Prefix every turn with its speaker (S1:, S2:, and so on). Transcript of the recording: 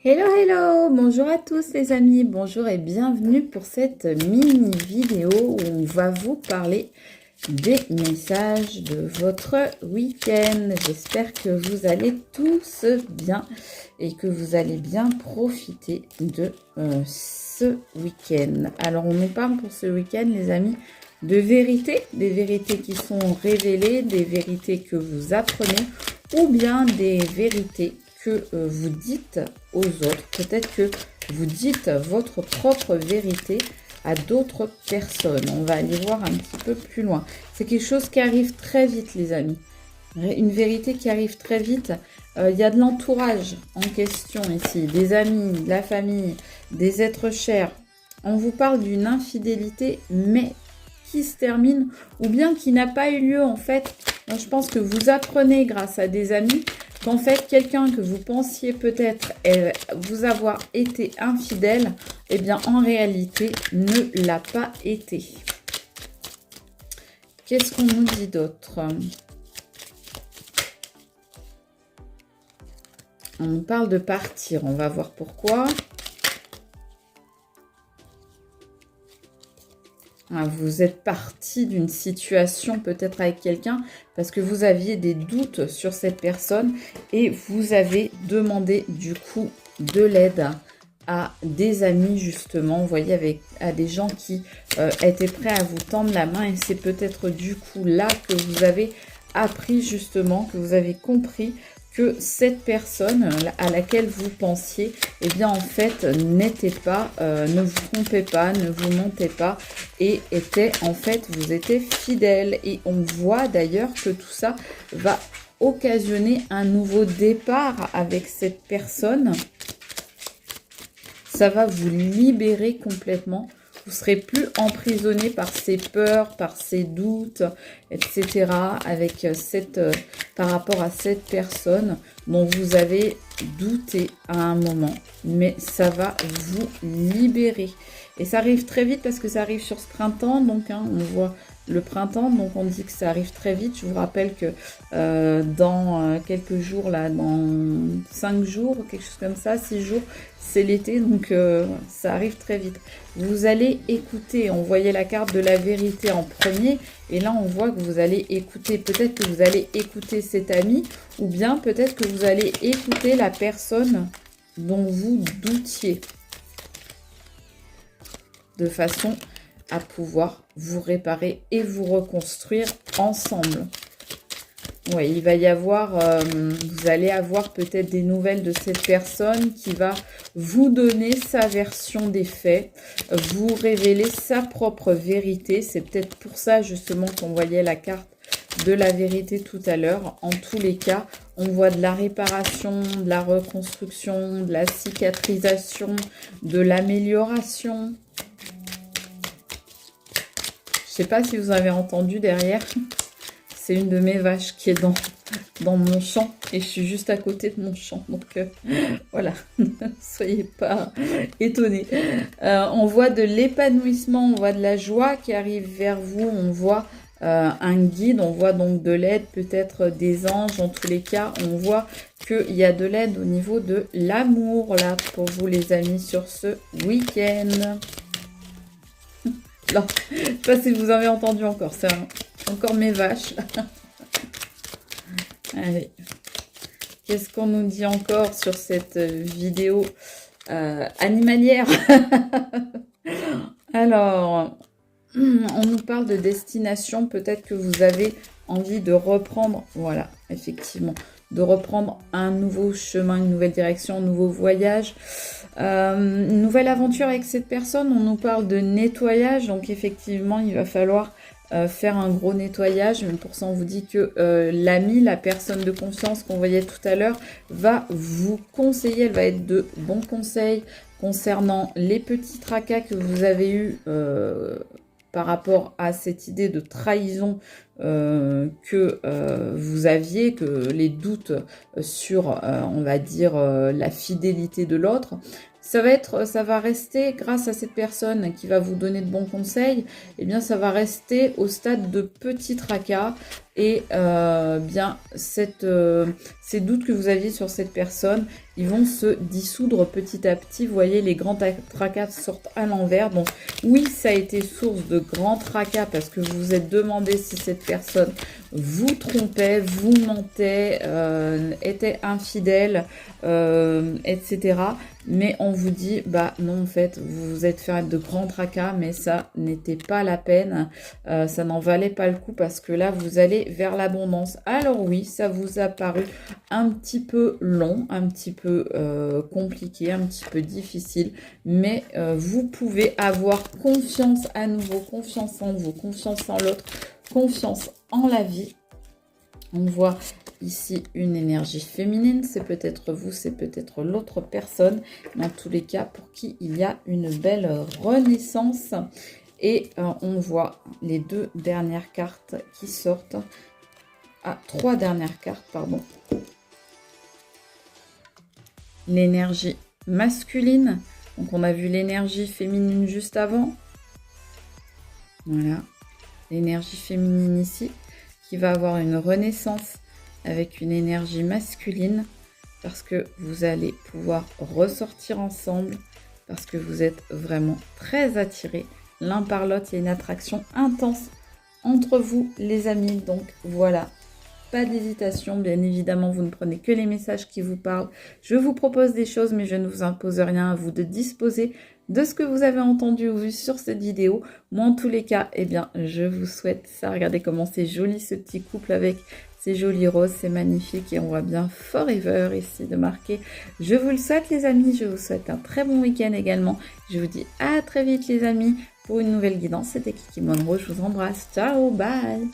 S1: Hello, hello! Bonjour à tous les amis, bonjour et bienvenue pour cette mini vidéo où on va vous parler des messages de votre week-end. J'espère que vous allez tous bien et que vous allez bien profiter de ce week-end. Alors on nous parle pour ce week-end les amis de vérités, des vérités qui sont révélées, des vérités que vous apprenez ou bien des vérités que vous dites aux autres. Peut-être que vous dites votre propre vérité à d'autres personnes. On va aller voir un petit peu plus loin. C'est quelque chose qui arrive très vite, les amis. Une vérité qui arrive très vite. Il y a de l'entourage en question ici, des amis, de la famille, des êtres chers. On vous parle d'une infidélité, mais qui se termine ou bien qui n'a pas eu lieu en fait. Moi, je pense que vous apprenez grâce à des amis qu'en fait, quelqu'un que vous pensiez peut-être vous avoir été infidèle, eh bien, en réalité, ne l'a pas été. Qu'est-ce qu'on nous dit d'autre? On nous parle de partir. On va voir pourquoi. Vous êtes parti d'une situation peut-être avec quelqu'un parce que vous aviez des doutes sur cette personne et vous avez demandé du coup de l'aide à des amis justement, vous voyez, à des gens qui étaient prêts à vous tendre la main et c'est peut-être du coup là que vous avez appris justement, que vous avez compris que cette personne à laquelle vous pensiez, eh bien en fait n'était pas, ne vous trompez pas, ne vous mentez pas et était en fait, vous étiez fidèle. Et on voit d'ailleurs que tout ça va occasionner un nouveau départ avec cette personne. Ça va vous libérer complètement. Vous ne serez plus emprisonné par ses peurs, par ses doutes, etc. Avec par rapport à cette personne dont vous avez douté à un moment. Mais ça va vous libérer. Et ça arrive très vite parce que ça arrive sur ce printemps. Donc, on voit le printemps. Donc, on dit que ça arrive très vite. Je vous rappelle que dans quelques jours, là, dans 5 jours, quelque chose comme ça, 6 jours, c'est l'été. Donc, ça arrive très vite. Vous allez écouter. On voyait la carte de la vérité en premier. Et là, on voit que vous allez écouter. Peut-être que vous allez écouter cet ami. Ou bien peut-être que vous allez écouter la personne dont vous doutiez. De façon à pouvoir vous réparer et vous reconstruire ensemble. Oui, il va y avoir, vous allez avoir peut-être des nouvelles de cette personne qui va vous donner sa version des faits, vous révéler sa propre vérité. C'est peut-être pour ça justement qu'on voyait la carte de la vérité tout à l'heure. En tous les cas, on voit de la réparation, de la reconstruction, de la cicatrisation, de l'amélioration. Je ne sais pas si vous avez entendu derrière, c'est une de mes vaches qui est dans mon champ et je suis juste à côté de mon champ. Donc voilà, ne soyez pas étonnés. On voit de l'épanouissement, on voit de la joie qui arrive vers vous, on voit un guide, on voit donc de l'aide, peut-être des anges. En tous les cas, on voit qu'il y a de l'aide au niveau de l'amour là pour vous les amis sur ce week-end. Non, je ne sais pas si vous avez entendu encore, c'est encore mes vaches. Allez, qu'est-ce qu'on nous dit encore sur cette vidéo animalière? Alors, on nous parle de destination, peut-être que vous avez envie de reprendre, voilà, effectivement, de reprendre un nouveau chemin, une nouvelle direction, un nouveau voyage, une nouvelle aventure avec cette personne. On nous parle de nettoyage, donc effectivement, il va falloir faire un gros nettoyage. Mais pour ça, on vous dit que l'ami, la personne de confiance qu'on voyait tout à l'heure, va vous conseiller, elle va être de bons conseils concernant les petits tracas que vous avez eus par rapport à cette idée de trahison que vous aviez, que les doutes sur, on va dire, la fidélité de l'autre. Ça va rester, grâce à cette personne qui va vous donner de bons conseils, eh bien ça va rester au stade de petits tracas et bien ces doutes que vous aviez sur cette personne, ils vont se dissoudre petit à petit. Vous voyez, les grands tracas sortent à l'envers. Donc oui, ça a été source de grands tracas parce que vous vous êtes demandé si cette personne vous trompait, vous mentait, était infidèle, etc. Mais on vous dit, bah non, en fait, vous vous êtes fait de grands tracas, mais ça n'était pas la peine, ça n'en valait pas le coup parce que là, vous allez vers l'abondance. Alors oui, ça vous a paru un petit peu long, un petit peu compliqué, un petit peu difficile, mais vous pouvez avoir confiance à nouveau, confiance en vous, confiance en l'autre, confiance en la vie. On voit ici une énergie féminine, c'est peut-être vous, c'est peut-être l'autre personne. Dans tous les cas, pour qui il y a une belle renaissance. Et on voit les deux dernières cartes qui sortent. Ah, trois dernières cartes, pardon. L'énergie masculine. Donc on a vu l'énergie féminine juste avant. Voilà. L'énergie féminine ici, qui va avoir une renaissance avec une énergie masculine, parce que vous allez pouvoir ressortir ensemble, parce que vous êtes vraiment très attirés l'un par l'autre. Il y a une attraction intense entre vous, les amis. Donc voilà, pas d'hésitation. Bien évidemment, vous ne prenez que les messages qui vous parlent. Je vous propose des choses, mais je ne vous impose rien. À vous de disposer de ce que vous avez entendu ou vu sur cette vidéo. Moi, en tous les cas, eh bien, je vous souhaite ça. Regardez comment c'est joli ce petit couple avec ces jolis roses. C'est magnifique et on voit bien Forever ici de marquer. Je vous le souhaite, les amis. Je vous souhaite un très bon week-end également. Je vous dis à très vite, les amis, pour une nouvelle guidance. C'était Kiki Monroe. Je vous embrasse. Ciao, bye.